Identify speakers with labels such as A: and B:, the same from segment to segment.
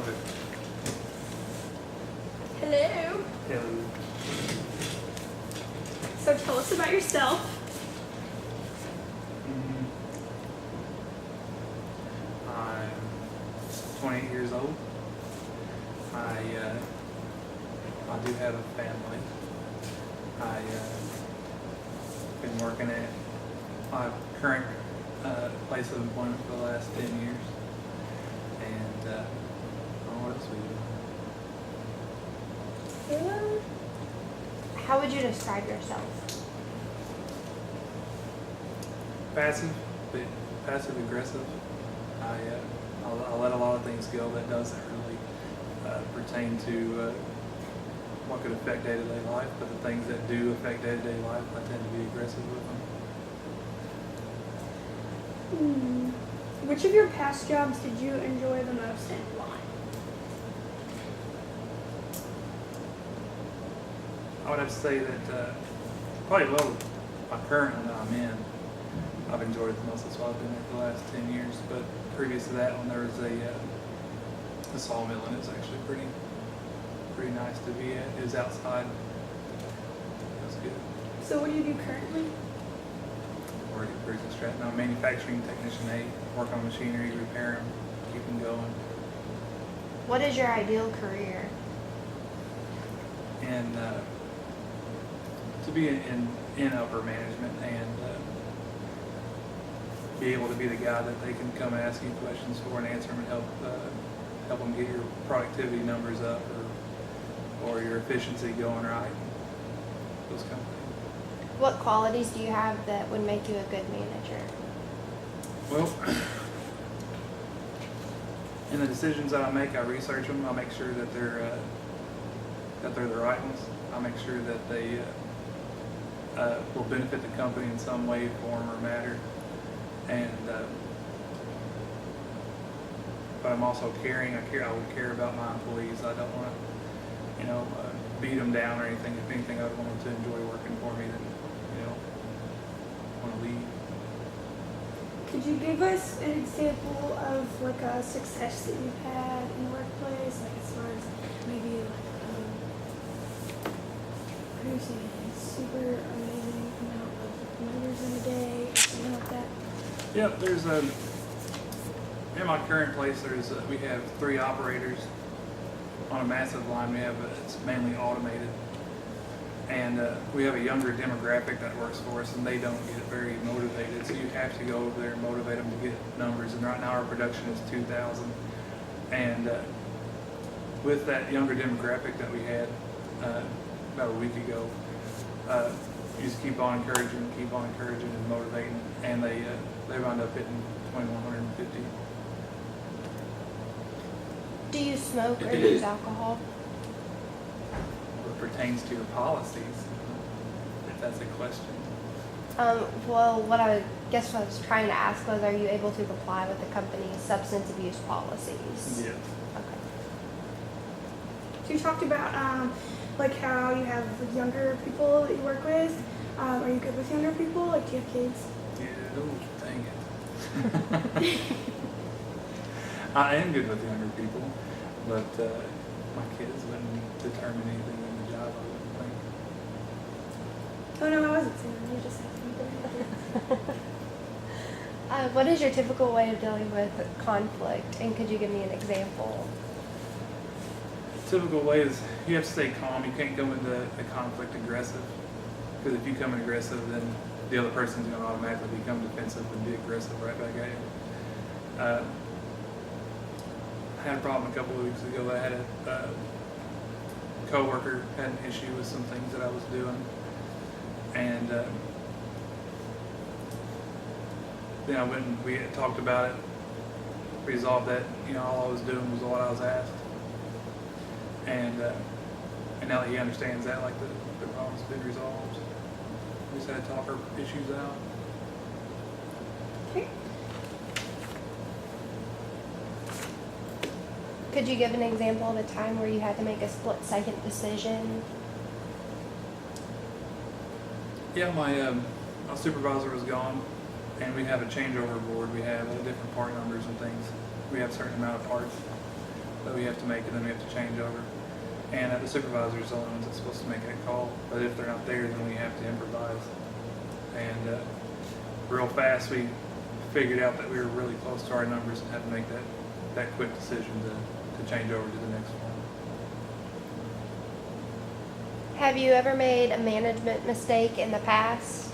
A: Okay.
B: Hello.
A: Hello.
B: So tell us about yourself.
A: I'm 28 years old. I do have a family. Been working at my current place of employment for the last 10 years. And I don't know what else we do.
C: How would you describe yourself?
A: Passive, but passive aggressive. I let a lot of things go that doesn't really pertain to what could affect day-to-day life, but the things that do affect day-to-day life, I tend to be aggressive with them.
B: Which of your past jobs did you enjoy the most and why?
A: I would have to say that probably my current one that I'm in, I've enjoyed it the most. That's why I've been there for the last 10 years. But previous to that one, there was a sawmill, and it's actually pretty nice to be at. It was outside. It was good.
B: So what do you do currently?
A: Work at Prison Stratton. I'm a manufacturing technician. Work on machinery, repair them, keep them going.
C: What is your ideal career?
A: And to be in upper management and be able to be the guy that they can come and ask you questions for and answer them and help them get your productivity numbers up or your efficiency going right. Those kind of things.
C: What qualities do you have that would make you a good manager?
A: Well, in the decisions that I make, I research them. I make sure that they're the right ones. I make sure that they will benefit the company in some way, form, or matter. And but I'm also caring. I would care about my employees. I don't want to, beat them down or anything. If anything, I would want them to enjoy working for me than, want to leave.
B: Could you give us an example of like a success that you've had in the workplace, like as far as maybe like producing a super amazing amount of numbers in a day, or something like that?
A: Yep, there's in my current place, we have 3 operators on a massive line. It's mainly automated, and we have a younger demographic that works for us, and they don't get very motivated. So you have to go over there and motivate them to get numbers. And right now our production is 2,000, and with that younger demographic that we had about a week ago, you just keep on encouraging and motivating, and they wound up hitting 2,150.
C: Do you smoke or use alcohol?
A: What pertains to your policies, if that's a question.
C: Well, what I was trying to ask was, are you able to comply with the company's substance abuse policies?
A: Yes.
C: Okay.
B: So you talked about like how you have younger people that you work with. Are you good with younger people? Like, do you have kids?
A: Yeah, oh, dang it. I am good with younger people, but my kids wouldn't determine anything in the job, I wouldn't think.
B: Oh no, I wasn't saying that. You just have to be good.
C: What is your typical way of dealing with conflict, and could you give me an example?
A: Typical way is you have to stay calm. You can't go into a conflict aggressive, because if you come in aggressive, then the other person's going to automatically become defensive and be aggressive right back at you. I had a problem a couple of weeks ago. I had a coworker had an issue with some things that I was doing, and then I went and we had talked about it, resolved that. All I was doing was what I was asked, and now that he understands that, like the problem's been resolved. We just had to talk our issues out.
B: Okay.
C: Could you give an example of a time where you had to make a split-second decision?
A: Yeah, my supervisor was gone, and we have a changeover board. We have different part numbers and things. We have a certain amount of parts that we have to make, and then we have to change over. And the supervisor is the only ones that's supposed to make that call. But if they're not there, then we have to improvise. And real fast, we figured out that we were really close to our numbers and had to make that quick decision to change over to the next one.
C: Have you ever made a management mistake in the past?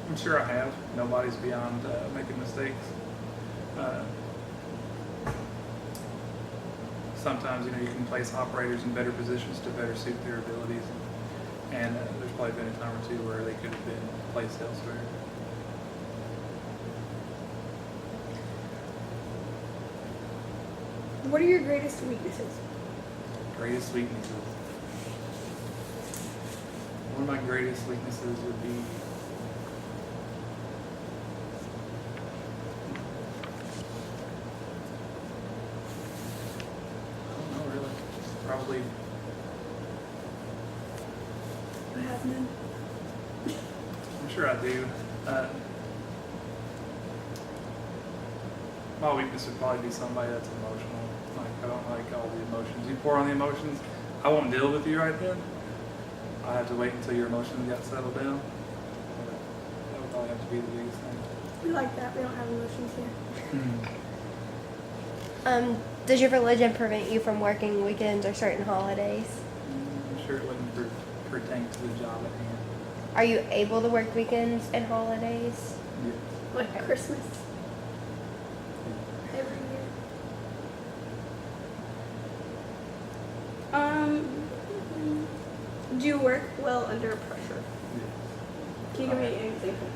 A: I'm sure I have. Nobody's beyond making mistakes. Sometimes, you can place operators in better positions to better suit their abilities. And there's probably been a time or two where they could have been placed elsewhere.
B: What are your greatest weaknesses?
A: Greatest weaknesses. One of my greatest weaknesses would be I don't know really. Probably
B: You have none.
A: I'm sure I do. My weakness would probably be somebody that's emotional. Like, I don't like all the emotions. You pour on the emotions, I won't deal with you right then. I have to wait until your emotions got settled down. That would probably have to be the biggest thing.
B: We like that. We don't have emotions here.
C: Does your religion prevent you from working weekends or certain holidays?
A: I'm sure it wouldn't pertain to the job at hand.
C: Are you able to work weekends and holidays?
A: Yeah.
B: Like
C: Okay.
B: Christmas every year. Do you work well under pressure? Can you give me an example?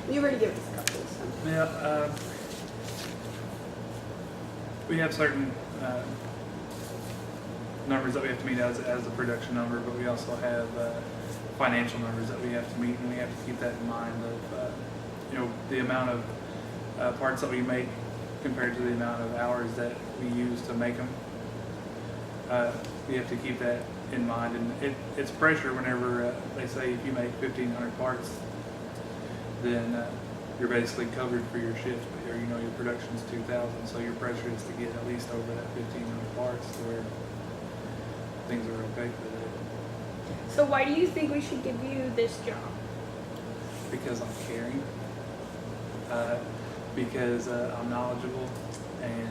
B: You already given us a couple. So.
A: Yeah. We have certain numbers that we have to meet as the production number, but we also have financial numbers that we have to meet, and we have to keep that in mind of the amount of parts that we make compared to the amount of hours that we use to make them. We have to keep that in mind, and it's pressure whenever they say if you make 1,500 parts, then you're basically covered for your shift, or your production's 2,000, so your pressure is to get at least over that 1,500 parts to where things are okay for that.
B: So why do you think we should give you this job?
A: Because I'm caring, because I'm knowledgeable, and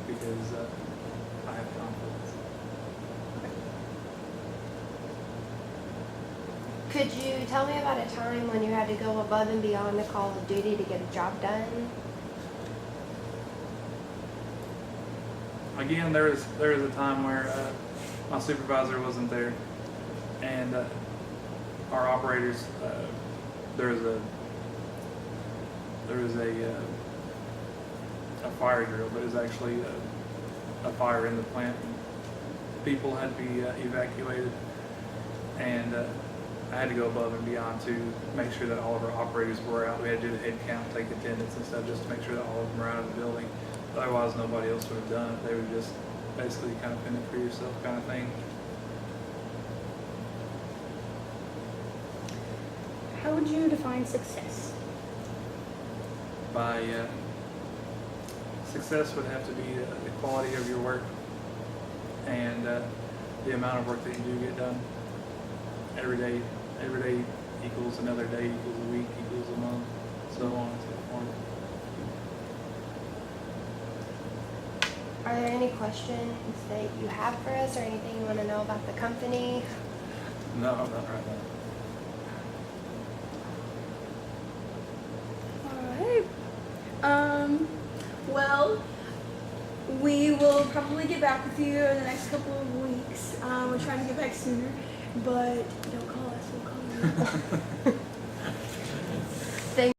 A: because I have confidence.
C: Could you tell me about a time when you had to go above and beyond the call of duty to get a job done?
A: Again, there was a time where my supervisor wasn't there, and our operators there was a fire drill, but it was actually a fire in the plant. People had to be evacuated, and I had to go above and beyond to make sure that all of our operators were out. We had to do the head count, take attendance and stuff, just to make sure that all of them were out of the building. Otherwise, nobody else would have done it. They would just basically kind of fend it for yourself kind of thing.
B: How would you define success?
A: By success would have to be the quality of your work and the amount of work that you do get done every day. Every day equals another day, equals a week, equals a month, so on and so forth.
C: Are there any questions that you have for us or anything you want to know about the company?
A: No, not right now.
B: Alright. Well, we will probably get back with you in the next couple of weeks. We're trying to get back sooner, but don't call us, we'll call you.